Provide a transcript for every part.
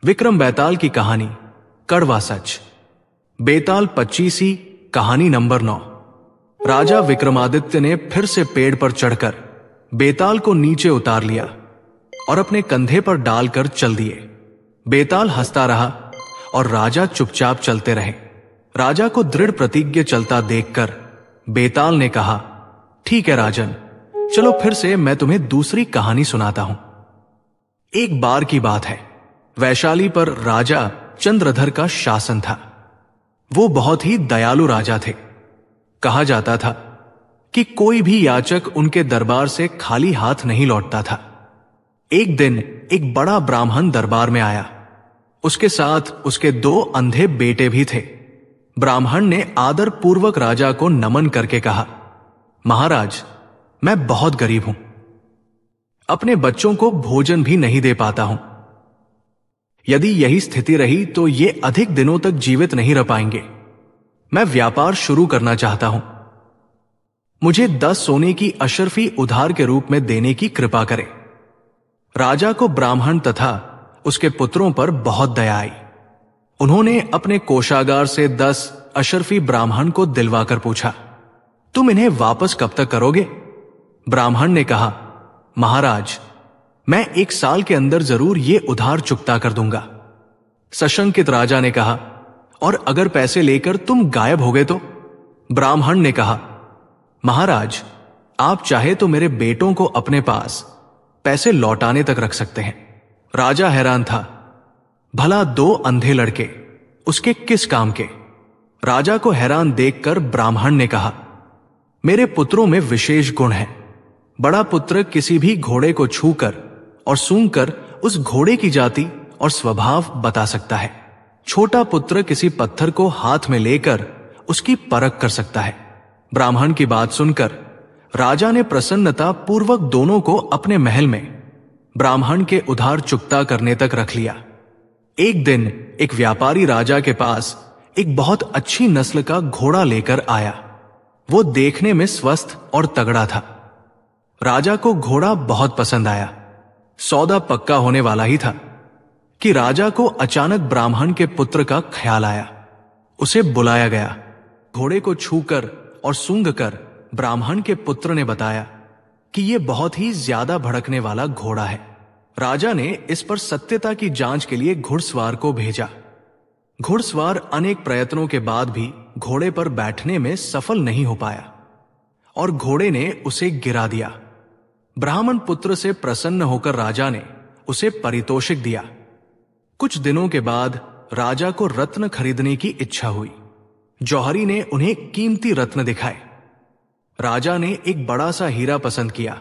विक्रम बेताल की कहानी कड़वा सच। बेताल 25वीं कहानी नंबर 9। राजा विक्रमादित्य ने फिर से पेड़ पर चढ़कर बेताल को नीचे उतार लिया और अपने कंधे पर डालकर चल दिए। बेताल हंसता रहा और राजा चुपचाप चलते रहे। राजा को दृढ़ प्रतिज्ञ चलता देखकर बेताल ने कहा, ठीक है राजन, चलो फिर से मैं तुम्हें दूसरी कहानी सुनाता हूं। एक बार की बात है, वैशाली पर राजा चंद्रधर का शासन था। वो बहुत ही दयालु राजा थे। कहा जाता था कि कोई भी याचक उनके दरबार से खाली हाथ नहीं लौटता था। एक दिन एक बड़ा ब्राह्मण दरबार में आया। उसके साथ उसके 2 अंधे बेटे भी थे। ब्राह्मण ने आदर पूर्वक राजा को नमन करके कहा, महाराज, मैं बहुत गरीब हूं, अपने बच्चों को भोजन भी नहीं दे पाता हूं। यदि यही स्थिति रही तो ये अधिक दिनों तक जीवित नहीं रह पाएंगे। मैं व्यापार शुरू करना चाहता हूं। मुझे 10 सोने की अशर्फी उधार के रूप में देने की कृपा करें। राजा को ब्राह्मण तथा उसके पुत्रों पर बहुत दया आई। उन्होंने अपने कोषागार से 10 अशर्फी ब्राह्मण को दिलवाकर पूछा, तुम इन्हें वापस कब तक करोगे? ब्राह्मण ने कहा, महाराज, मैं 1 साल के अंदर जरूर ये उधार चुकता कर दूंगा। सशंकित राजा ने कहा, और अगर पैसे लेकर तुम गायब हो गए तो? ब्राह्मण ने कहा, महाराज, आप चाहे तो मेरे बेटों को अपने पास पैसे लौटाने तक रख सकते हैं। राजा हैरान था। भला 2 अंधे लड़के उसके किस काम के? राजा को हैरान देखकर ब्राह्मण ने कहा, मेरे पुत्रों में विशेष गुण है। बड़ा पुत्र किसी भी घोड़े को छूकर और सूंघकर उस घोड़े की जाति और स्वभाव बता सकता है। छोटा पुत्र किसी पत्थर को हाथ में लेकर उसकी परख कर सकता है। ब्राह्मण की बात सुनकर राजा ने प्रसन्नता पूर्वक दोनों को अपने महल में ब्राह्मण के उधार चुकता करने तक रख लिया। एक दिन एक व्यापारी राजा के पास एक बहुत अच्छी नस्ल का घोड़ा लेकर आया। वो देखने में स्वस्थ और तगड़ा था। राजा को घोड़ा बहुत पसंद आया। सौदा पक्का होने वाला ही था कि राजा को अचानक ब्राह्मण के पुत्र का ख्याल आया। उसे बुलाया गया। घोड़े को छूकर और सूंघकर ब्राह्मण के पुत्र ने बताया कि यह बहुत ही ज्यादा भड़कने वाला घोड़ा है। राजा ने इस पर सत्यता की जांच के लिए घुड़सवार को भेजा। घुड़सवार अनेक प्रयत्नों के बाद भी घोड़े पर बैठने में सफल नहीं हो पाया और घोड़े ने उसे गिरा दिया। ब्राह्मण पुत्र से प्रसन्न होकर राजा ने उसे पारितोषिक दिया। कुछ दिनों के बाद राजा को रत्न खरीदने की इच्छा हुई। जौहरी ने उन्हें कीमती रत्न दिखाए। राजा ने एक बड़ा सा हीरा पसंद किया।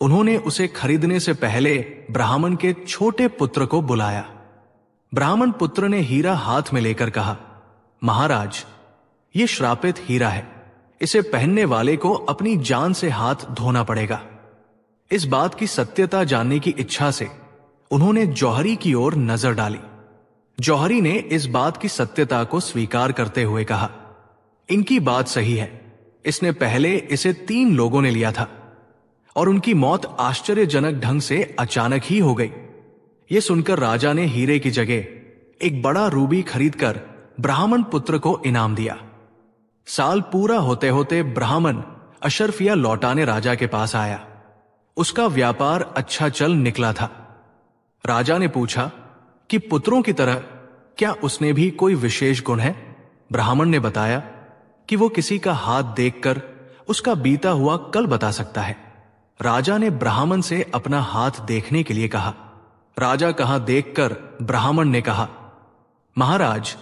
उन्होंने उसे खरीदने से पहले ब्राह्मण के छोटे पुत्र को बुलाया। ब्राह्मण पुत्र ने हीरा हाथ में लेकर कहा, महाराज, यह श्रापित हीरा है। इसे पहनने वाले को अपनी जान से हाथ धोना पड़ेगा। इस बात की सत्यता जानने की इच्छा से उन्होंने जौहरी की ओर नजर डाली। जौहरी ने इस बात की सत्यता को स्वीकार करते हुए कहा, इनकी बात सही है। इसने पहले इसे 3 लोगों ने लिया था और उनकी मौत आश्चर्यजनक ढंग से अचानक ही हो गई। यह सुनकर राजा ने हीरे की जगह एक बड़ा रूबी खरीदकर ब्राह्मण पुत्र को इनाम दिया। साल पूरा होते होते ब्राह्मण अशर्फिया लौटाने राजा के पास आया। उसका व्यापार अच्छा चल निकला था। राजा ने पूछा कि पुत्रों की तरह क्या उसने भी कोई विशेष गुण है? ब्राह्मण ने बताया कि वो किसी का हाथ देखकर उसका बीता हुआ कल बता सकता है। राजा ने ब्राह्मण से अपना हाथ देखने के लिए कहा। राजा कहां देखकर ब्राह्मण ने कहा, महाराज,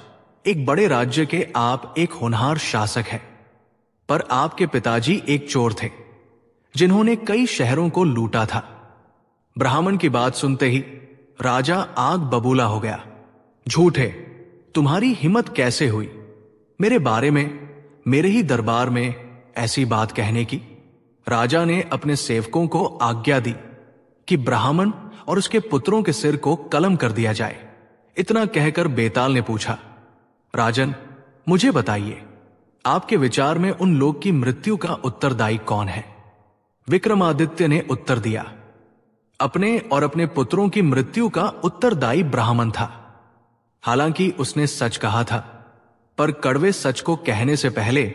एक बड़े राज्य के आप एक होनहार शासक हैं, पर आपके पिताजी एक चोर थे जिन्होंने कई शहरों को लूटा था। ब्राह्मण की बात सुनते ही राजा आग बबूला हो गया। झूठे, तुम्हारी हिम्मत कैसे हुई मेरे बारे में, मेरे ही दरबार में ऐसी बात कहने की? राजा ने अपने सेवकों को आज्ञा दी कि ब्राह्मण और उसके पुत्रों के सिर को कलम कर दिया जाए। इतना कहकर बेताल ने पूछा, राजन, मुझे बताइए, आपके विचार में उन लोग की मृत्यु का उत्तरदायी कौन है? विक्रमादित्य ने उत्तर दिया, अपने और अपने पुत्रों की मृत्यु का उत्तरदायी ब्राह्मण था। हालांकि उसने सच कहा था, पर कड़वे सच को कहने से पहले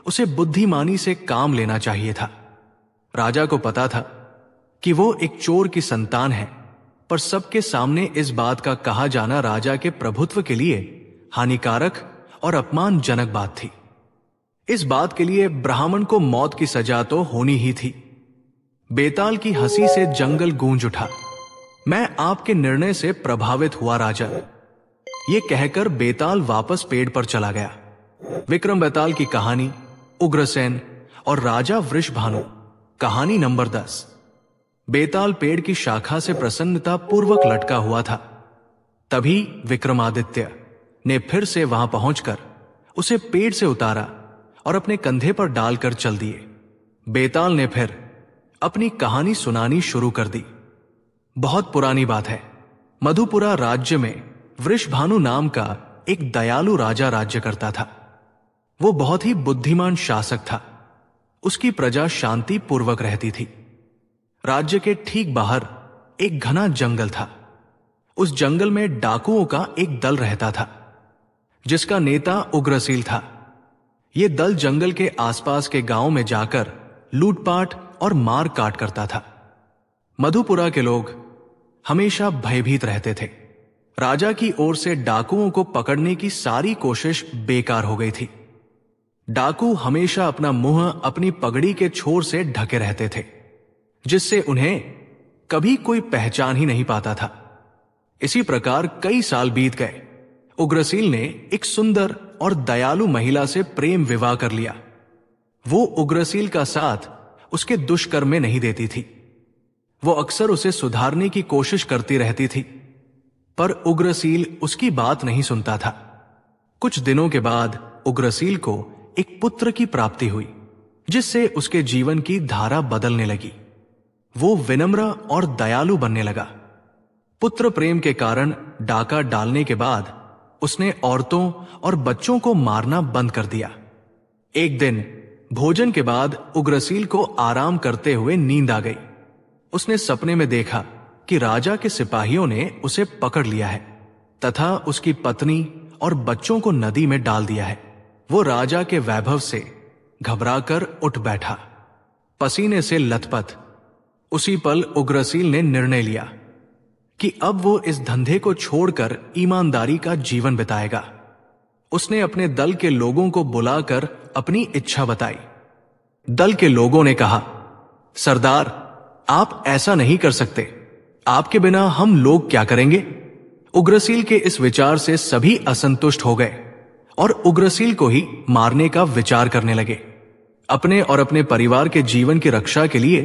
उसे बुद्धिमानी से काम लेना चाहिए था। राजा को पता था कि वो एक चोर की संतान है, पर सबके सामने इस बात का कहा जाना राजा के प्रभुत्व के लिए हानिकारक और अपमानजनक बात थी। इस बात के लिए ब्राह्मण को मौत की सजा तो होनी ही थी। बेताल की हंसी से जंगल गूंज उठा। मैं आपके निर्णय से प्रभावित हुआ राजा। ये कहकर बेताल वापस पेड़ पर चला गया। विक्रम बेताल की कहानी उग्रसेन और राजा वृषभानु, कहानी नंबर 10। बेताल पेड़ की शाखा से प्रसन्नता पूर्वक लटका हुआ था। तभी विक्रमादित्य ने फिर से वहां पहुंचकर उसे पेड़ से उतारा और अपने कंधे पर डालकर चल दिए। बेताल ने फिर अपनी कहानी सुनानी शुरू कर दी। बहुत पुरानी बात है। मधुपुरा राज्य में वृषभानु नाम का एक दयालु राजा राज्य करता था। वो बहुत ही बुद्धिमान शासक था। उसकी प्रजा शांति पूर्वक रहती थी। राज्य के ठीक बाहर एक घना जंगल था। उस जंगल में डाकुओं का एक दल रहता था, जिसका नेता उग्रसील था। यह दल जंगल के आसपास के गांव में जाकर लूटपाट और मार काट करता था। मधुपुरा के लोग हमेशा भयभीत रहते थे। राजा की ओर से डाकुओं को पकड़ने की सारी कोशिश बेकार हो गई थी। डाकू हमेशा अपना मुंह अपनी पगड़ी के छोर से ढके रहते थे, जिससे उन्हें कभी कोई पहचान ही नहीं पाता था। इसी प्रकार कई साल बीत गए। उग्रसील ने एक सुंदर और दयालु महिला से प्रेम विवाह कर लिया। वो उग्रसील का साथ उसके दुष्कर्म में नहीं देती थी। वो अक्सर उसे सुधारने की कोशिश करती रहती थी, पर उग्रसील उसकी बात नहीं सुनता था। कुछ दिनों के बाद उग्रसील को एक पुत्र की प्राप्ति हुई, जिससे उसके जीवन की धारा बदलने लगी। वो विनम्र और दयालु बनने लगा। पुत्र प्रेम के कारण डाका डालने के बाद उसने औरतों और बच्चों को मारना बंद कर दिया। एक दिन भोजन के बाद उग्रसील को आराम करते हुए नींद आ गई। उसने सपने में देखा कि राजा के सिपाहियों ने उसे पकड़ लिया है तथा उसकी पत्नी और बच्चों को नदी में डाल दिया है। वो राजा के वैभव से घबराकर उठ बैठा, पसीने से लथपथ। उसी पल उग्रसील ने निर्णय लिया कि अब वो इस धंधे को छोड़कर ईमानदारी का जीवन बिताएगा। उसने अपने दल के लोगों को बुलाकर अपनी इच्छा बताई। दल के लोगों ने कहा, सरदार, आप ऐसा नहीं कर सकते। आपके बिना हम लोग क्या करेंगे? उग्रसील के इस विचार से सभी असंतुष्ट हो गए और उग्रसील को ही मारने का विचार करने लगे। अपने और अपने परिवार के जीवन की रक्षा के लिए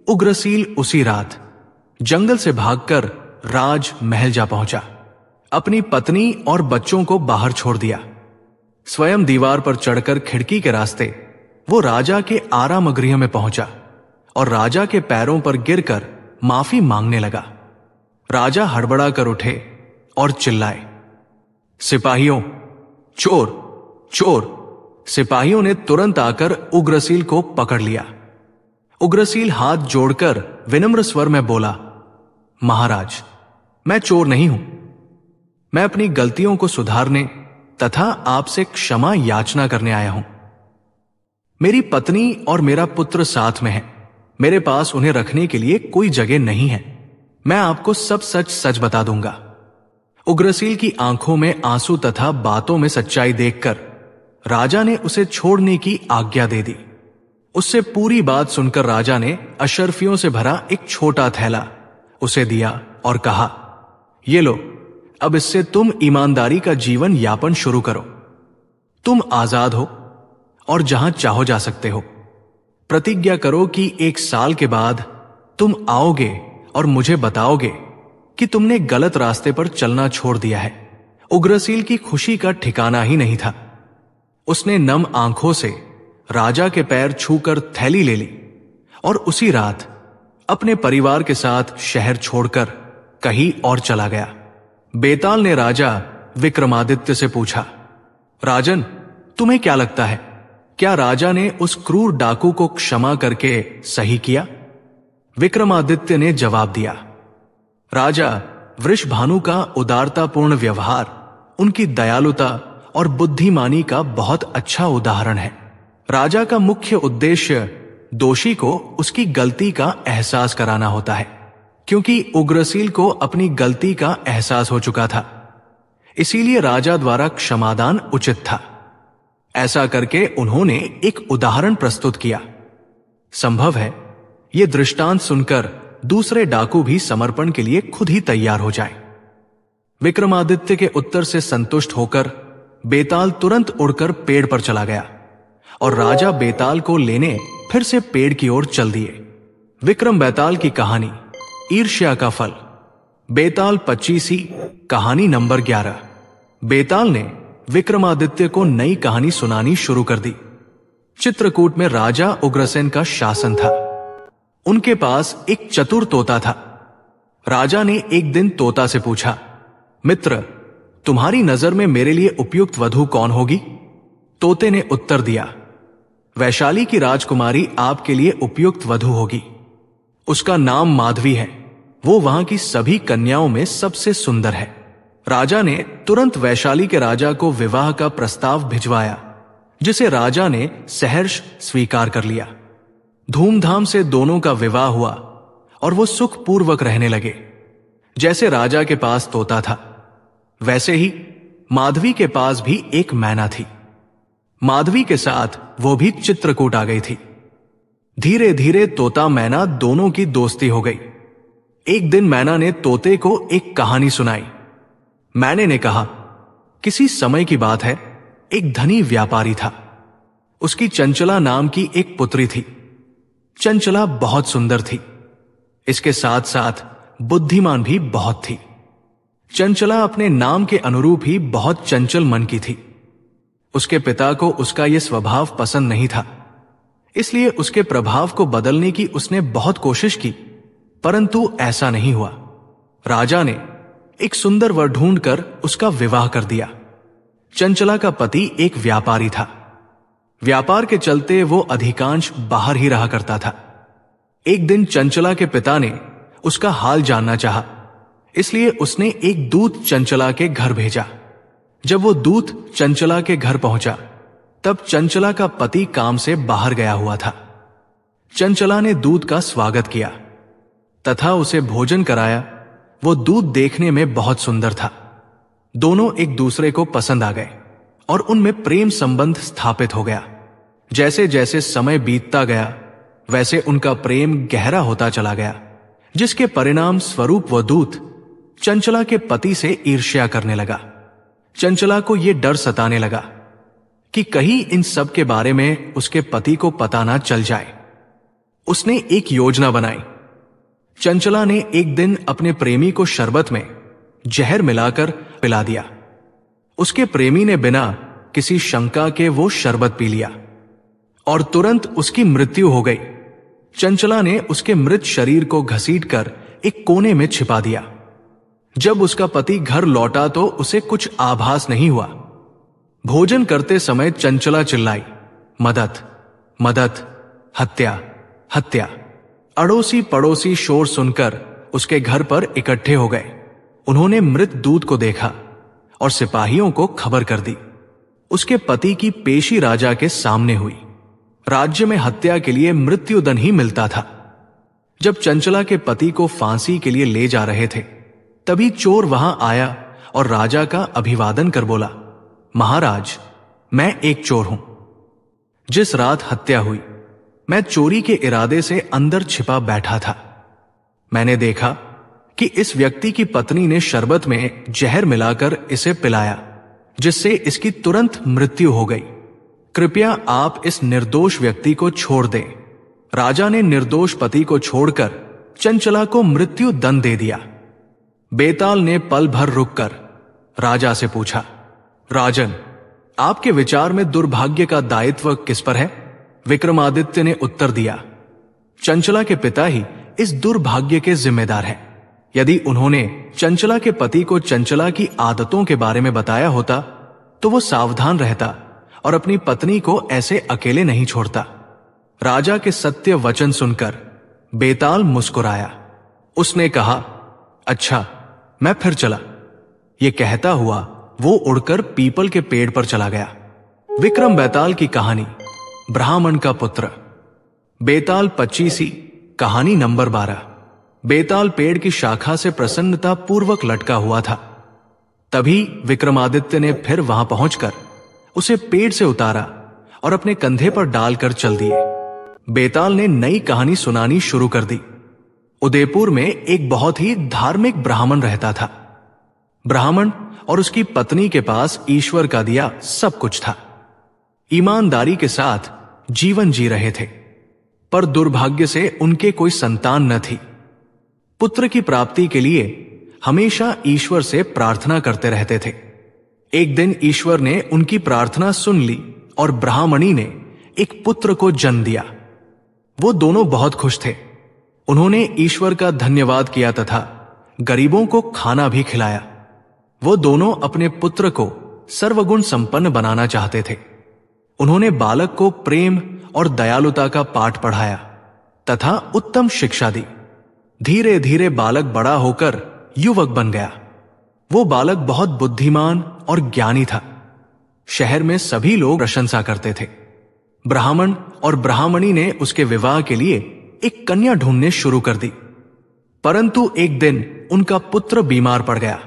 उग्रसील उसी रात जंगल से भागकर राज महल जा पहुंचा। अपनी पत्नी और बच्चों को बाहर छोड़ दिया। स्वयं दीवार पर चढ़कर खिड़की के रास्ते वो राजा के आराम गृह में पहुंचा और राजा के पैरों पर गिरकर माफी मांगने लगा। राजा हड़बड़ा कर उठे और चिल्लाए, सिपाहियों, चोर चोर! सिपाहियों ने तुरंत आकर उग्रसील को पकड़ लिया। उग्रसील हाथ जोड़कर विनम्र स्वर में बोला, महाराज, मैं चोर नहीं हूं। मैं अपनी गलतियों को सुधारने तथा आपसे क्षमा याचना करने आया हूं। मेरी पत्नी और मेरा पुत्र साथ में है। मेरे पास उन्हें रखने के लिए कोई जगह नहीं है। मैं आपको सब सच सच बता दूंगा। उग्रसील की आंखों में आंसू तथा बातों में सच्चाई देखकर राजा ने उसे छोड़ने की आज्ञा दे दी। उससे पूरी बात सुनकर राजा ने अशर्फियों से भरा एक छोटा थैला उसे दिया और कहा, ये लो, अब इससे तुम ईमानदारी का जीवन यापन शुरू करो। तुम आजाद हो और जहां चाहो जा सकते हो। प्रतिज्ञा करो कि 1 साल के बाद तुम आओगे और मुझे बताओगे कि तुमने गलत रास्ते पर चलना छोड़ दिया है। उग्रसील की खुशी का ठिकाना ही नहीं था। उसने नम आंखों से राजा के पैर छूकर थैली ले ली और उसी रात अपने परिवार के साथ शहर छोड़कर कहीं और चला गया। बेताल ने राजा विक्रमादित्य से पूछा, राजन, तुम्हें क्या लगता है, क्या राजा ने उस क्रूर डाकू को क्षमा करके सही किया? विक्रमादित्य ने जवाब दिया, राजा, वृषभानु का उदारतापूर्ण व्यवहार उनकी दयालुता और बुद्धिमानी का बहुत अच्छा उदाहरण है। राजा का मुख्य उद्देश्य दोषी को उसकी गलती का एहसास कराना होता है, क्योंकि उग्रसील को अपनी गलती का एहसास हो चुका था, इसीलिए राजा द्वारा क्षमादान उचित था। ऐसा करके उन्होंने एक उदाहरण प्रस्तुत किया। संभव है यह दृष्टांत सुनकर दूसरे डाकू भी समर्पण के लिए खुद ही तैयार हो जाएं। विक्रमादित्य के उत्तर से संतुष्ट होकर बेताल तुरंत उड़कर पेड़ पर चला गया और राजा बेताल को लेने फिर से पेड़ की ओर चल दिए। विक्रम बेताल की कहानी, ईर्ष्या का फल। बेताल 25 कहानी नंबर 11। बेताल ने विक्रमादित्य को नई कहानी सुनानी शुरू कर दी। चित्रकूट में राजा उग्रसेन का शासन था। उनके पास एक चतुर तोता था। राजा ने एक दिन तोता से पूछा, मित्र, तुम्हारी नजर में मेरे लिए उपयुक्त वधू कौन होगी? तोते ने उत्तर दिया, वैशाली की राजकुमारी आपके लिए उपयुक्त वधू होगी। उसका नाम माधवी है। वो वहां की सभी कन्याओं में सबसे सुंदर है। राजा ने तुरंत वैशाली के राजा को विवाह का प्रस्ताव भिजवाया, जिसे राजा ने सहर्ष स्वीकार कर लिया। धूमधाम से दोनों का विवाह हुआ और वो सुखपूर्वक रहने लगे। जैसे राजा के पास तोता था, वैसे ही माधवी के पास भी एक मैना थी। माधवी के साथ वो भी चित्रकूट आ गई थी। धीरे धीरे तोता मैना दोनों की दोस्ती हो गई। एक दिन मैना ने तोते को एक कहानी सुनाई। मैने ने कहा, किसी समय की बात है, एक धनी व्यापारी था। उसकी चंचला नाम की एक पुत्री थी। चंचला बहुत सुंदर थी, इसके साथ साथ बुद्धिमान भी बहुत थी। चंचला अपने नाम के अनुरूप ही बहुत चंचल मन की थी। उसके पिता को उसका यह स्वभाव पसंद नहीं था, इसलिए उसके प्रभाव को बदलने की उसने बहुत कोशिश की, परंतु ऐसा नहीं हुआ। राजा ने एक सुंदर वर ढूंढकर उसका विवाह कर दिया। चंचला का पति एक व्यापारी था। व्यापार के चलते वो अधिकांश बाहर ही रहा करता था। एक दिन चंचला के पिता ने उसका हाल जानना चाहा, इसलिए उसने एक दूत चंचला के घर भेजा। जब वो दूत चंचला के घर पहुंचा, तब चंचला का पति काम से बाहर गया हुआ था। चंचला ने दूत का स्वागत किया तथा उसे भोजन कराया। वो दूत देखने में बहुत सुंदर था। दोनों एक दूसरे को पसंद आ गए और उनमें प्रेम संबंध स्थापित हो गया। जैसे जैसे समय बीतता गया, वैसे उनका प्रेम गहरा होता चला गया, जिसके परिणाम स्वरूप वह दूत चंचला के पति से ईर्ष्या करने लगा। चंचला को यह डर सताने लगा कि कहीं इन सब के बारे में उसके पति को पता ना चल जाए। उसने एक योजना बनाई। चंचला ने एक दिन अपने प्रेमी को शरबत में जहर मिलाकर पिला दिया। उसके प्रेमी ने बिना किसी शंका के वो शरबत पी लिया और तुरंत उसकी मृत्यु हो गई। चंचला ने उसके मृत शरीर को घसीटकर एक कोने में छिपा दिया। जब उसका पति घर लौटा तो उसे कुछ आभास नहीं हुआ। भोजन करते समय चंचला चिल्लाई, मदद, मदद, हत्या, हत्या। अड़ोसी पड़ोसी शोर सुनकर उसके घर पर इकट्ठे हो गए। उन्होंने मृत दूत को देखा और सिपाहियों को खबर कर दी। उसके पति की पेशी राजा के सामने हुई। राज्य में हत्या के लिए मृत्युदंड ही मिलता था। जब चंचला के पति को फांसी के लिए ले जा रहे थे, तभी चोर वहां आया और राजा का अभिवादन कर बोला, महाराज, मैं एक चोर हूं। जिस रात हत्या हुई, मैं चोरी के इरादे से अंदर छिपा बैठा था। मैंने देखा कि इस व्यक्ति की पत्नी ने शरबत में जहर मिलाकर इसे पिलाया, जिससे इसकी तुरंत मृत्यु हो गई। कृपया आप इस निर्दोष व्यक्ति को छोड़ दें। राजा ने निर्दोष पति को छोड़कर चंचला को मृत्यु दंड दे दिया। बेताल ने पल भर रुककर राजा से पूछा, राजन, आपके विचार में दुर्भाग्य का दायित्व किस पर है? विक्रमादित्य ने उत्तर दिया, चंचला के पिता ही इस दुर्भाग्य के जिम्मेदार हैं। यदि उन्होंने चंचला के पति को चंचला की आदतों के बारे में बताया होता तो वो सावधान रहता और अपनी पत्नी को ऐसे अकेले नहीं छोड़ता। राजा के सत्य वचन सुनकर बेताल मुस्कुराया। उसने कहा, अच्छा, मैं फिर चला। ये कहता हुआ वो उड़कर पीपल के पेड़ पर चला गया। विक्रम बेताल की कहानी, ब्राह्मण का पुत्र। बेताल पच्चीसी, कहानी नंबर 12। बेताल पेड़ की शाखा से प्रसन्नता पूर्वक लटका हुआ था। तभी विक्रमादित्य ने फिर वहां पहुंचकर उसे पेड़ से उतारा और अपने कंधे पर डालकर चल दिए। बेताल ने नई कहानी सुनानी शुरू कर दी। उदयपुर में एक बहुत ही धार्मिक ब्राह्मण रहता था। ब्राह्मण और उसकी पत्नी के पास ईश्वर का दिया सब कुछ था। ईमानदारी के साथ जीवन जी रहे थे, पर दुर्भाग्य से उनके कोई संतान न थी। पुत्र की प्राप्ति के लिए हमेशा ईश्वर से प्रार्थना करते रहते थे। एक दिन ईश्वर ने उनकी प्रार्थना सुन ली और ब्राह्मणी ने एक पुत्र को जन्म दिया। वो दोनों बहुत खुश थे। उन्होंने ईश्वर का धन्यवाद किया तथा गरीबों को खाना भी खिलाया। वो दोनों अपने पुत्र को सर्वगुण संपन्न बनाना चाहते थे। उन्होंने बालक को प्रेम और दयालुता का पाठ पढ़ाया तथा उत्तम शिक्षा दी। धीरे धीरे बालक बड़ा होकर युवक बन गया। वो बालक बहुत बुद्धिमान और ज्ञानी था। शहर में सभी लोग प्रशंसा करते थे। ब्राह्मण और ब्राह्मणी ने उसके विवाह के लिए एक कन्या ढूंढने शुरू कर दी, परंतु एक दिन उनका पुत्र बीमार पड़ गया।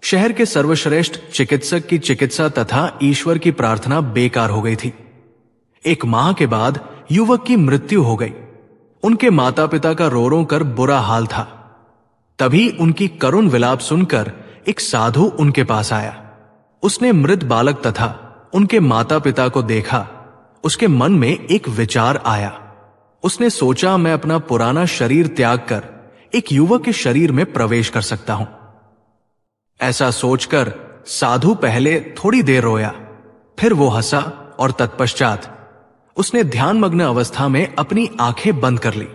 शहर के सर्वश्रेष्ठ चिकित्सक की चिकित्सा तथा ईश्वर की प्रार्थना बेकार हो गई थी। एक माह के बाद युवक की मृत्यु हो गई। उनके माता पिता का रो रो कर बुरा हाल था। तभी उनकी करुण विलाप सुनकर एक साधु उनके पास आया। उसने मृत बालक तथा उनके माता पिता को देखा। उसके मन में एक विचार आया। उसने सोचा, मैं अपना पुराना शरीर त्याग कर एक युवक के शरीर में प्रवेश कर सकता हूं। ऐसा सोचकर साधु पहले थोड़ी देर रोया, फिर वो हंसा और तत्पश्चात उसने ध्यानमग्न अवस्था में अपनी आंखें बंद कर ली।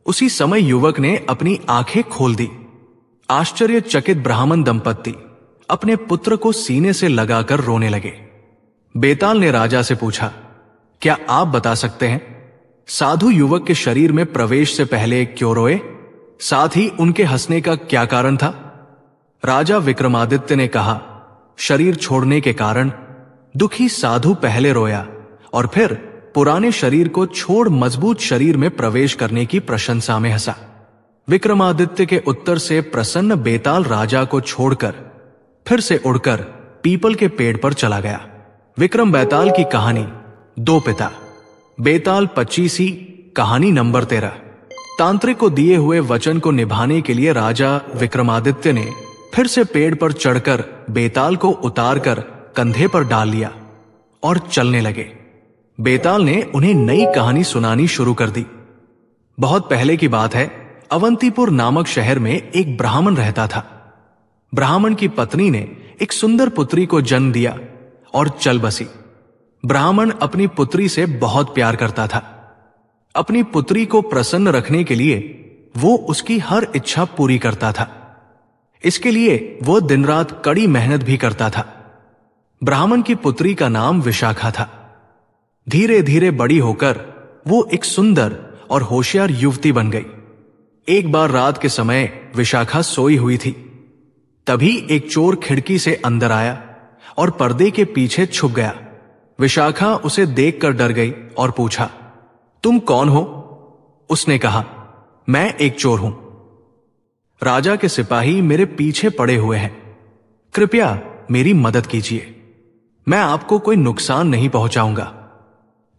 उसी समय युवक ने अपनी आंखें खोल दी। आश्चर्यचकित ब्राह्मण दंपत्ति अपने पुत्र को सीने से लगाकर रोने लगे। बेताल ने राजा से पूछा, क्या आप बता सकते हैं साधु युवक के शरीर में प्रवेश से पहले क्यों रोए? साथ ही उनके हंसने का क्या कारण था? राजा विक्रमादित्य ने कहा, शरीर छोड़ने के कारण दुखी साधु पहले रोया और फिर पुराने शरीर को छोड़ मजबूत शरीर में प्रवेश करने की प्रशंसा में हंसा। विक्रमादित्य के उत्तर से प्रसन्न बेताल राजा को छोड़कर फिर से उड़कर पीपल के पेड़ पर चला गया। विक्रम बेताल की कहानी, दो पिता। बेताल पच्चीसी, कहानी नंबर 13। तांत्रिक को दिए हुए वचन को निभाने के लिए राजा विक्रमादित्य ने फिर से पेड़ पर चढ़कर बेताल को उतारकर कंधे पर डाल लिया और चलने लगे। बेताल ने उन्हें नई कहानी सुनानी शुरू कर दी। बहुत पहले की बात है। अवंतीपुर नामक शहर में एक ब्राह्मण रहता था। ब्राह्मण की पत्नी ने एक सुंदर पुत्री को जन्म दिया और चल बसी। ब्राह्मण अपनी पुत्री से बहुत प्यार करता था। अपनी पुत्री को प्रसन्न रखने के लिए वो उसकी हर इच्छा पूरी करता था। इसके लिए वो दिन रात कड़ी मेहनत भी करता था। ब्राह्मण की पुत्री का नाम विशाखा था। धीरे धीरे बड़ी होकर वो एक सुंदर और होशियार युवती बन गई। एक बार रात के समय विशाखा सोई हुई थी। तभी एक चोर खिड़की से अंदर आया और पर्दे के पीछे छुप गया। विशाखा उसे देखकर डर गई और पूछा, तुम कौन हो? उसने कहा, मैं एक चोर हूं। राजा के सिपाही मेरे पीछे पड़े हुए हैं। कृपया मेरी मदद कीजिए। मैं आपको कोई नुकसान नहीं पहुंचाऊंगा।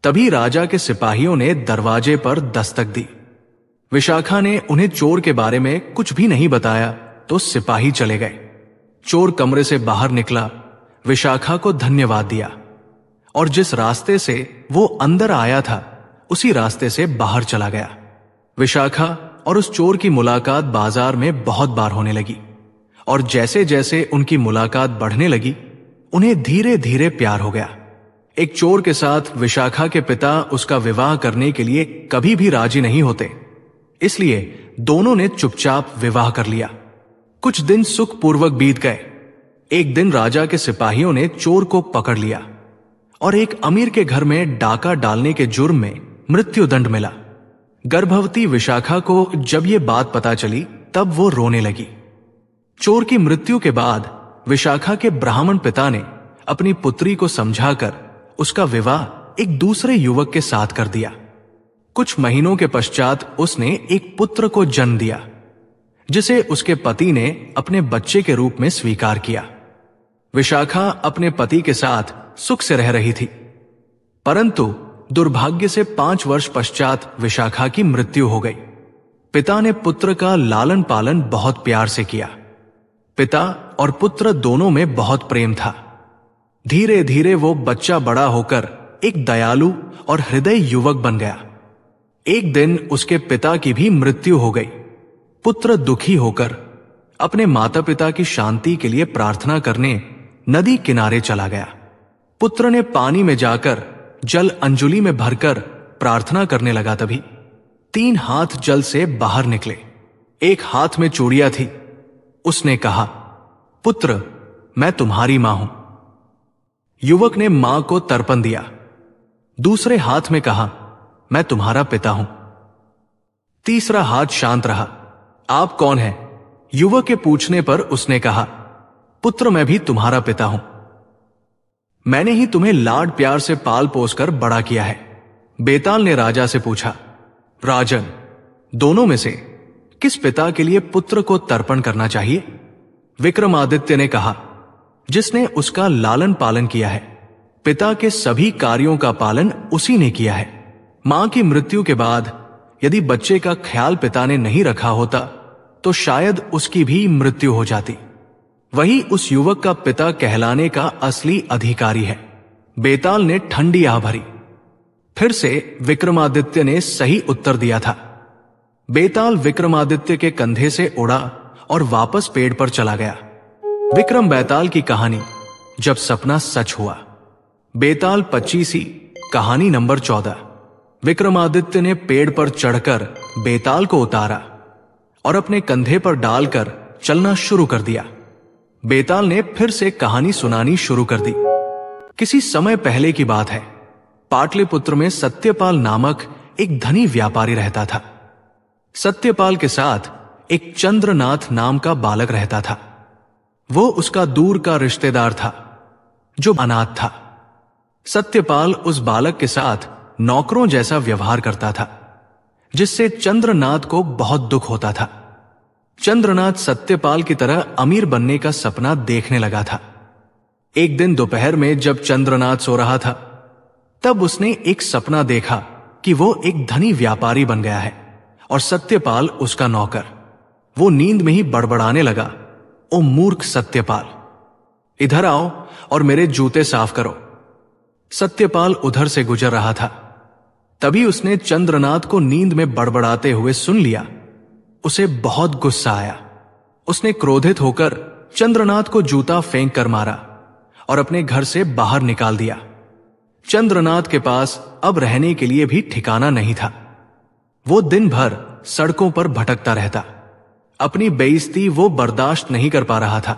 तभी राजा के सिपाहियों ने दरवाजे पर दस्तक दी। विशाखा ने उन्हें चोर के बारे में कुछ भी नहीं बताया तो सिपाही चले गए। चोर कमरे से बाहर निकला, विशाखा को धन्यवाद दिया और जिस रास्ते से वो अंदर आया था उसी रास्ते से बाहर चला गया। विशाखा और उस चोर की मुलाकात बाजार में बहुत बार होने लगी और जैसे जैसे उनकी मुलाकात बढ़ने लगी उन्हें धीरे धीरे प्यार हो गया। एक चोर के साथ विशाखा के पिता उसका विवाह करने के लिए कभी भी राजी नहीं होते, इसलिए दोनों ने चुपचाप विवाह कर लिया। कुछ दिन सुखपूर्वक बीत गए। एक दिन राजा के सिपाहियों ने चोर को पकड़ लिया और एक अमीर के घर में डाका डालने के जुर्म में मृत्युदंड मिला। गर्भवती विशाखा को जब ये बात पता चली तब वो रोने लगी। चोर की मृत्यु के बाद विशाखा के ब्राह्मण पिता ने अपनी पुत्री को समझाकर उसका विवाह एक दूसरे युवक के साथ कर दिया। कुछ महीनों के पश्चात उसने एक पुत्र को जन्म दिया, जिसे उसके पति ने अपने बच्चे के रूप में स्वीकार किया। विशाखा अपने पति के साथ सुख से रह रही थी, परंतु दुर्भाग्य से 5 वर्ष पश्चात विशाखा की मृत्यु हो गई। पिता ने पुत्र का लालन पालन बहुत प्यार से किया। पिता और पुत्र दोनों में बहुत प्रेम था। धीरे धीरे वो बच्चा बड़ा होकर एक दयालु और हृदय युवक बन गया। एक दिन उसके पिता की भी मृत्यु हो गई। पुत्र दुखी होकर अपने माता पिता की शांति के लिए प्रार्थना करने नदी किनारे चला गया। पुत्र ने पानी में जाकर जल अंजुलि में भरकर प्रार्थना करने लगा। तभी 3 हाथ जल से बाहर निकले। एक हाथ में चूड़ियां थी। उसने कहा, पुत्र, मैं तुम्हारी मां हूं। युवक ने मां को तर्पण दिया। दूसरे हाथ में कहा, मैं तुम्हारा पिता हूं। तीसरा हाथ शांत रहा। आप कौन हैं? युवक के पूछने पर उसने कहा, पुत्र, मैं भी तुम्हारा पिता हूं। मैंने ही तुम्हें लाड प्यार से पाल पोस कर बड़ा किया है। बेताल ने राजा से पूछा, राजन, दोनों में से किस पिता के लिए पुत्र को तर्पण करना चाहिए? विक्रमादित्य ने कहा, जिसने उसका लालन पालन किया है। पिता के सभी कार्यों का पालन उसी ने किया है। मां की मृत्यु के बाद यदि बच्चे का ख्याल पिता ने नहीं रखा होता तो शायद उसकी भी मृत्यु हो जाती। वही उस युवक का पिता कहलाने का असली अधिकारी है। बेताल ने ठंडी आह भरी। फिर से विक्रमादित्य ने सही उत्तर दिया था। बेताल विक्रमादित्य के कंधे से उड़ा और वापस पेड़ पर चला गया। विक्रम बेताल की कहानी जब सपना सच हुआ। बेताल 25 कहानी नंबर 14। विक्रमादित्य ने पेड़ पर चढ़कर बेताल को उतारा और अपने कंधे पर डालकर चलना शुरू कर दिया। बेताल ने फिर से कहानी सुनानी शुरू कर दी। किसी समय पहले की बात है। पाटलिपुत्र में सत्यपाल नामक एक धनी व्यापारी रहता था। सत्यपाल के साथ एक चंद्रनाथ नाम का बालक रहता था। वो उसका दूर का रिश्तेदार था जो अनाथ था। सत्यपाल उस बालक के साथ नौकरों जैसा व्यवहार करता था, जिससे चंद्रनाथ को बहुत दुख होता था। चंद्रनाथ सत्यपाल की तरह अमीर बनने का सपना देखने लगा था। एक दिन दोपहर में जब चंद्रनाथ सो रहा था, तब उसने एक सपना देखा कि वो एक धनी व्यापारी बन गया है और सत्यपाल उसका नौकर। वो नींद में ही बड़बड़ाने लगा, ओ मूर्ख सत्यपाल, इधर आओ और मेरे जूते साफ करो। सत्यपाल उधर से गुजर रहा था। तभी उसने चंद्रनाथ को नींद में बड़बड़ाते हुए सुन लिया। उसे बहुत गुस्सा आया। उसने क्रोधित होकर चंद्रनाथ को जूता फेंक कर मारा और अपने घर से बाहर निकाल दिया। चंद्रनाथ के पास अब रहने के लिए भी ठिकाना नहीं था। वो दिन भर सड़कों पर भटकता रहता। अपनी बेइज्जती वो बर्दाश्त नहीं कर पा रहा था।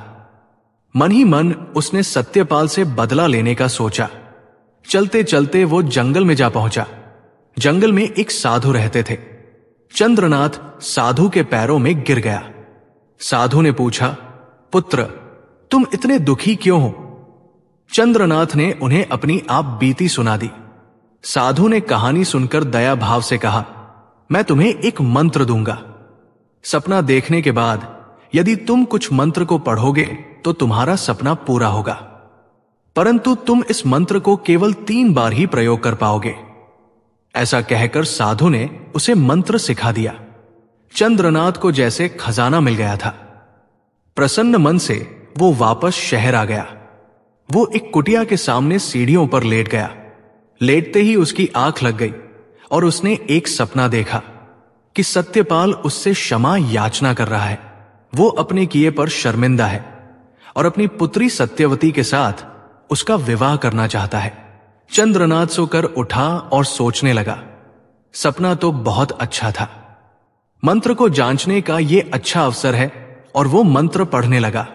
मन ही मन उसने सत्यपाल से बदला लेने का सोचा। चलते चलते वो जंगल में जा पहुंचा। जंगल में एक साधु रहते थे। चंद्रनाथ साधु के पैरों में गिर गया। साधु ने पूछा, पुत्र, तुम इतने दुखी क्यों हो? चंद्रनाथ ने उन्हें अपनी आप बीती सुना दी। साधु ने कहानी सुनकर दया भाव से कहा, मैं तुम्हें एक मंत्र दूंगा। सपना देखने के बाद यदि तुम कुछ मंत्र को पढ़ोगे तो तुम्हारा सपना पूरा होगा, परंतु तुम इस मंत्र को केवल 3 बार ही प्रयोग कर पाओगे। ऐसा कहकर साधु ने उसे मंत्र सिखा दिया। चंद्रनाथ को जैसे खजाना मिल गया था। प्रसन्न मन से वो वापस शहर आ गया। वो एक कुटिया के सामने सीढ़ियों पर लेट गया। लेटते ही उसकी आंख लग गई और उसने एक सपना देखा कि सत्यपाल उससे क्षमा याचना कर रहा है। वो अपने किए पर शर्मिंदा है और अपनी पुत्री सत्यवती के साथ उसका विवाह करना चाहता है। चंद्रनाथ सोकर उठा और सोचने लगा, सपना तो बहुत अच्छा था। मंत्र को जांचने का यह अच्छा अवसर है और वो मंत्र पढ़ने लगा।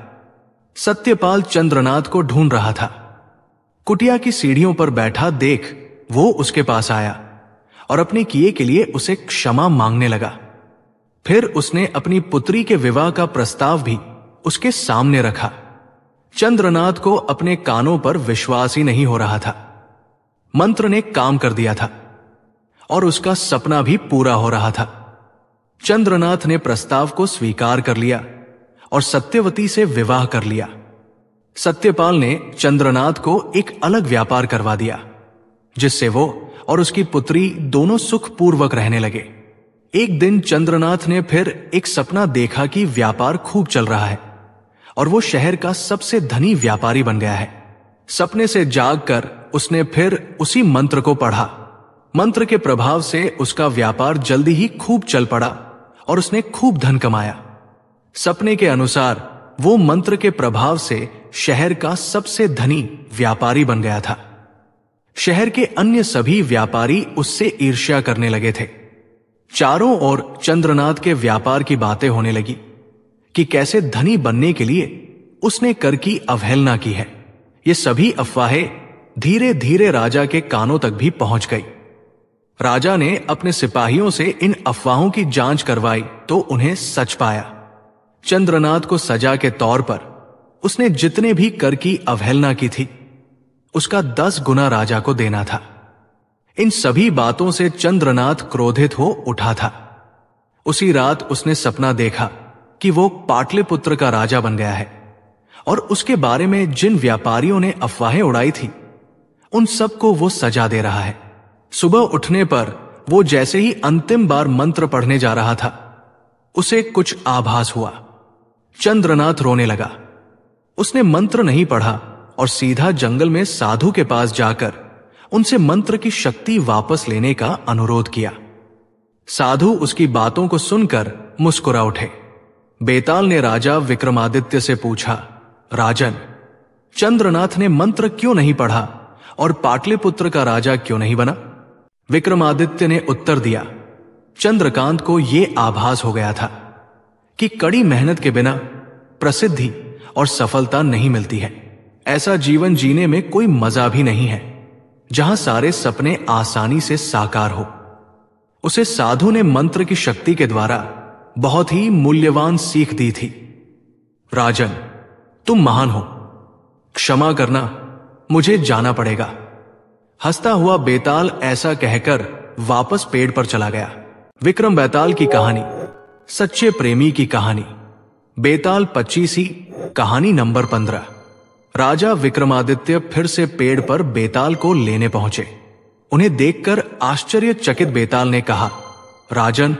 सत्यपाल चंद्रनाथ को ढूंढ रहा था। कुटिया की सीढ़ियों पर बैठा देख वो उसके पास आया और अपने किए के लिए उसे क्षमा मांगने लगा। फिर उसने अपनी पुत्री के विवाह का प्रस्ताव भी उसके सामने रखा। चंद्रनाथ को अपने कानों पर विश्वास ही नहीं हो रहा था। मंत्र ने काम कर दिया था और उसका सपना भी पूरा हो रहा था। चंद्रनाथ ने प्रस्ताव को स्वीकार कर लिया और सत्यवती से विवाह कर लिया। सत्यपाल ने चंद्रनाथ को एक अलग व्यापार करवा दिया, जिससे वो और उसकी पुत्री दोनों सुखपूर्वक रहने लगे। एक दिन चंद्रनाथ ने फिर एक सपना देखा कि व्यापार खूब चल रहा है और वो शहर का सबसे धनी व्यापारी बन गया है। सपने से जागकर उसने फिर उसी मंत्र को पढ़ा। मंत्र के प्रभाव से उसका व्यापार जल्दी ही खूब चल पड़ा और उसने खूब धन कमाया। सपने के अनुसार वो मंत्र के प्रभाव से शहर का सबसे धनी व्यापारी बन गया था। शहर के अन्य सभी व्यापारी उससे ईर्ष्या करने लगे थे। चारों ओर चंद्रनाथ के व्यापार की बातें होने लगी कि कैसे धनी बनने के लिए उसने कर की अवहेलना की है। ये सभी अफवाहें धीरे धीरे राजा के कानों तक भी पहुंच गई। राजा ने अपने सिपाहियों से इन अफवाहों की जांच करवाई तो उन्हें सच पाया। चंद्रनाथ को सजा के तौर पर उसने जितने भी कर की अवहेलना की थी, उसका 10 गुना राजा को देना था। इन सभी बातों से चंद्रनाथ क्रोधित हो उठा था। उसी रात उसने सपना देखा कि वो पाटलिपुत्र का राजा बन गया है और उसके बारे में जिन व्यापारियों ने अफवाहें उड़ाई थी, उन सबको वो सजा दे रहा है। सुबह उठने पर वो जैसे ही अंतिम बार मंत्र पढ़ने जा रहा था, उसे कुछ आभास हुआ। चंद्रनाथ रोने लगा। उसने मंत्र नहीं पढ़ा और सीधा जंगल में साधु के पास जाकर उनसे मंत्र की शक्ति वापस लेने का अनुरोध किया। साधु उसकी बातों को सुनकर मुस्कुरा उठे। बेताल ने राजा विक्रमादित्य से पूछा, राजन, चंद्रनाथ ने मंत्र क्यों नहीं पढ़ा और पाटलिपुत्र का राजा क्यों नहीं बना? विक्रमादित्य ने उत्तर दिया, चंद्रकांत को यह आभास हो गया था कि कड़ी मेहनत के बिना प्रसिद्धि और सफलता नहीं मिलती है। ऐसा जीवन जीने में कोई मजा भी नहीं है जहां सारे सपने आसानी से साकार हो। उसे साधु ने मंत्र की शक्ति के द्वारा बहुत ही मूल्यवान सीख दी थी। राजन, तुम महान हो, क्षमा करना, मुझे जाना पड़ेगा। हंसता हुआ बेताल ऐसा कहकर वापस पेड़ पर चला गया। विक्रम बेताल की कहानी, सच्चे प्रेमी की कहानी, बेताल 25 कहानी नंबर 15। राजा विक्रमादित्य फिर से पेड़ पर बेताल को लेने पहुंचे। उन्हें देखकर आश्चर्यचकित बेताल ने कहा, राजन,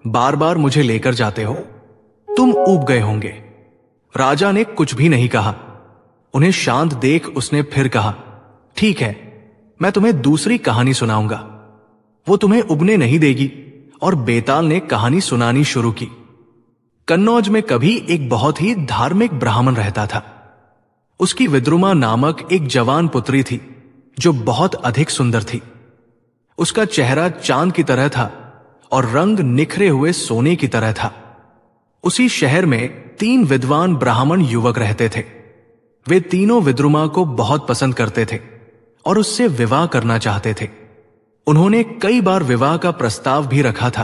बार बार मुझे लेकर जाते हो, तुम ऊब गए होंगे। राजा ने कुछ भी नहीं कहा। उन्हें शांत देख उसने फिर कहा, ठीक है, मैं तुम्हें दूसरी कहानी सुनाऊंगा, वो तुम्हें उबने नहीं देगी। और बेताल ने कहानी सुनानी शुरू की। कन्नौज में कभी एक बहुत ही धार्मिक ब्राह्मण रहता था। उसकी विद्रुमा नामक एक जवान पुत्री थी जो बहुत अधिक सुंदर थी। उसका चेहरा चांद की तरह था और रंग निखरे हुए सोने की तरह था। उसी शहर में 3 विद्वान ब्राह्मण युवक रहते थे। वे तीनों विद्रुमा को बहुत पसंद करते थे और उससे विवाह करना चाहते थे। उन्होंने कई बार विवाह का प्रस्ताव भी रखा था,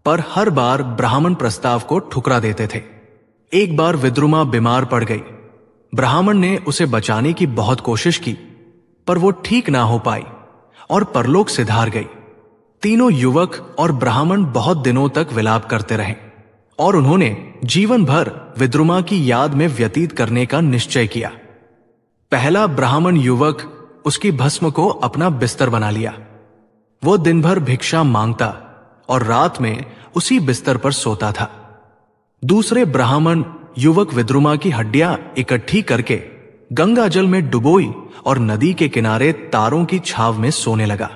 पर हर बार ब्राह्मण प्रस्ताव को ठुकरा देते थे। एक बार विद्रुमा बीमार पड़ गई। ब्राह्मण ने उसे बचाने की बहुत कोशिश की, पर वो ठीक ना हो पाई और परलोक सिधार गई। तीनों युवक और ब्राह्मण बहुत दिनों तक विलाप करते रहे और उन्होंने जीवन भर विद्रुमा की याद में व्यतीत करने का निश्चय किया। पहला ब्राह्मण युवक उसकी भस्म को अपना बिस्तर बना लिया। वो दिन भर भिक्षा मांगता और रात में उसी बिस्तर पर सोता था। दूसरे ब्राह्मण युवक विद्रुमा की हड्डियां इकट्ठी करके गंगा जल में डुबोई और नदी के किनारे तारों की छाव में सोने लगा।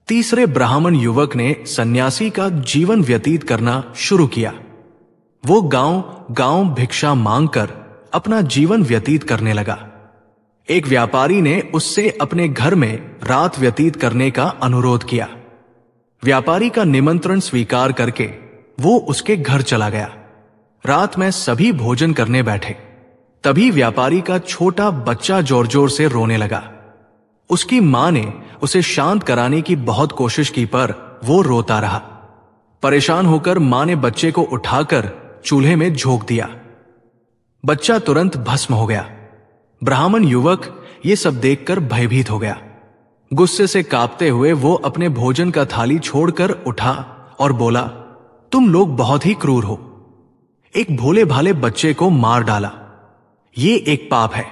तीसरे ब्राह्मण युवक ने सन्यासी का जीवन व्यतीत करना शुरू किया। वो गांव गांव भिक्षा मांगकर अपना जीवन व्यतीत करने लगा। एक व्यापारी ने उससे अपने घर में रात व्यतीत करने का अनुरोध किया। व्यापारी का निमंत्रण स्वीकार करके वो उसके घर चला गया। रात में सभी भोजन करने बैठे, तभी व्यापारी का छोटा बच्चा जोर जोर से रोने लगा। उसकी मां ने उसे शांत कराने की बहुत कोशिश की पर वो रोता रहा। परेशान होकर मां ने बच्चे को उठाकर चूल्हे में झोंक दिया। बच्चा तुरंत भस्म हो गया। ब्राह्मण युवक ये सब देखकर भयभीत हो गया। गुस्से से कांपते हुए वो अपने भोजन का थाली छोड़कर उठा और बोला, तुम लोग बहुत ही क्रूर हो। एक भोले भाले बच्चे को मार डाला। ये एक पाप है।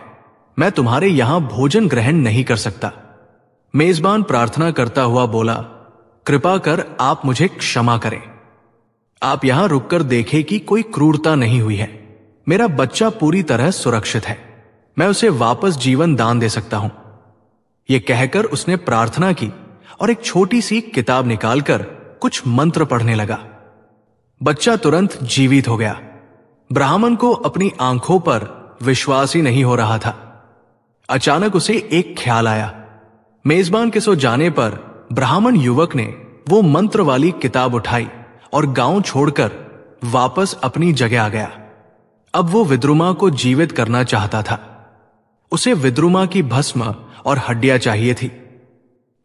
मैं तुम्हारे यहां भोजन ग्रहण नहीं कर सकता। मेजबान प्रार्थना करता हुआ बोला, कृपा कर आप मुझे क्षमा करें। आप यहां रुककर देखें कि कोई क्रूरता नहीं हुई है। मेरा बच्चा पूरी तरह सुरक्षित है। मैं उसे वापस जीवन दान दे सकता हूं। यह कहकर उसने प्रार्थना की और एक छोटी सी किताब निकालकर कुछ मंत्र पढ़ने लगा। बच्चा तुरंत जीवित हो गया। ब्राह्मण को अपनी आंखों पर विश्वास ही नहीं हो रहा था। अचानक उसे एक ख्याल आया। मेजबान के सो जाने पर ब्राह्मण युवक ने वो मंत्र वाली किताब उठाई और गांव छोड़कर वापस अपनी जगह आ गया। अब वो विद्रुमा को जीवित करना चाहता था। उसे विद्रुमा की भस्म और हड्डियां चाहिए थी।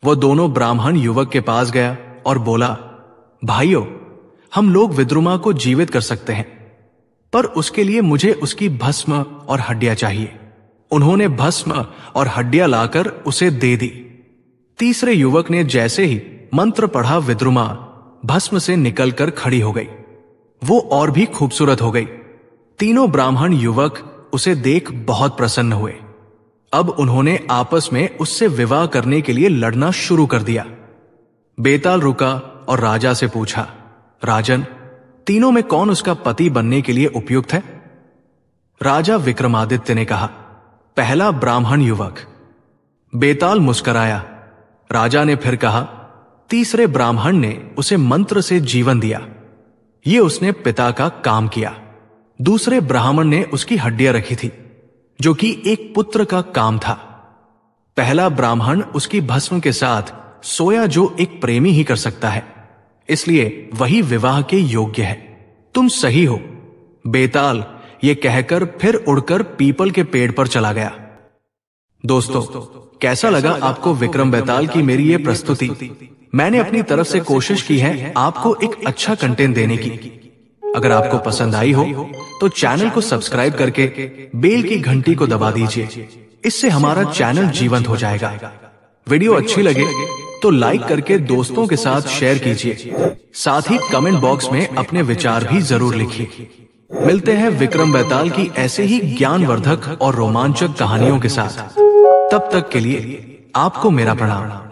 वो दोनों ब्राह्मण युवक के पास गया और बोला, भाइयों, हम लोग विद्रुमा को जीवित कर सकते हैं, पर उसके लिए मुझे उसकी भस्म और हड्डियां चाहिए। उन्होंने भस्म और हड्डियां लाकर उसे दे दी। तीसरे युवक ने जैसे ही मंत्र पढ़ा, विद्रुमा भस्म से निकलकर खड़ी हो गई। वो और भी खूबसूरत हो गई। तीनों ब्राह्मण युवक उसे देख बहुत प्रसन्न हुए। अब उन्होंने आपस में उससे विवाह करने के लिए लड़ना शुरू कर दिया। बेताल रुका और राजा से पूछा, राजन, तीनों में कौन उसका पति बनने के लिए उपयुक्त है? राजा विक्रमादित्य ने कहा, पहला ब्राह्मण युवक। बेताल मुस्कराया। राजा ने फिर कहा, तीसरे ब्राह्मण ने उसे मंत्र से जीवन दिया। ये उसने पिता का काम किया। दूसरे ब्राह्मण ने उसकी हड्डियां रखी थी, जो कि एक पुत्र का काम था। पहला ब्राह्मण उसकी भस्म के साथ सोया, जो एक प्रेमी ही कर सकता है, इसलिए वही विवाह के योग्य है। तुम सही हो। बेताल ये कहकर फिर उड़कर पीपल के पेड़ पर चला गया। दोस्तों, कैसा लगा आपको विक्रम बेताल की मेरी ये प्रस्तुति? मैंने अपनी तरफ से कोशिश की है आपको एक अच्छा कंटेंट देने की। अगर आपको पसंद आई हो तो चैनल को सब्सक्राइब करके बेल की घंटी को दबा दीजिए। इससे हमारा चैनल जीवंत हो जाएगा। वीडियो अच्छी लगे तो लाइक करके दोस्तों के साथ शेयर कीजिए। साथ ही कमेंट बॉक्स में अपने विचार भी जरूर लिखिए। मिलते हैं विक्रम बेताल की ऐसे ही ज्ञानवर्धक और रोमांचक कहानियों के साथ। तब तक के लिए आपको मेरा प्रणाम।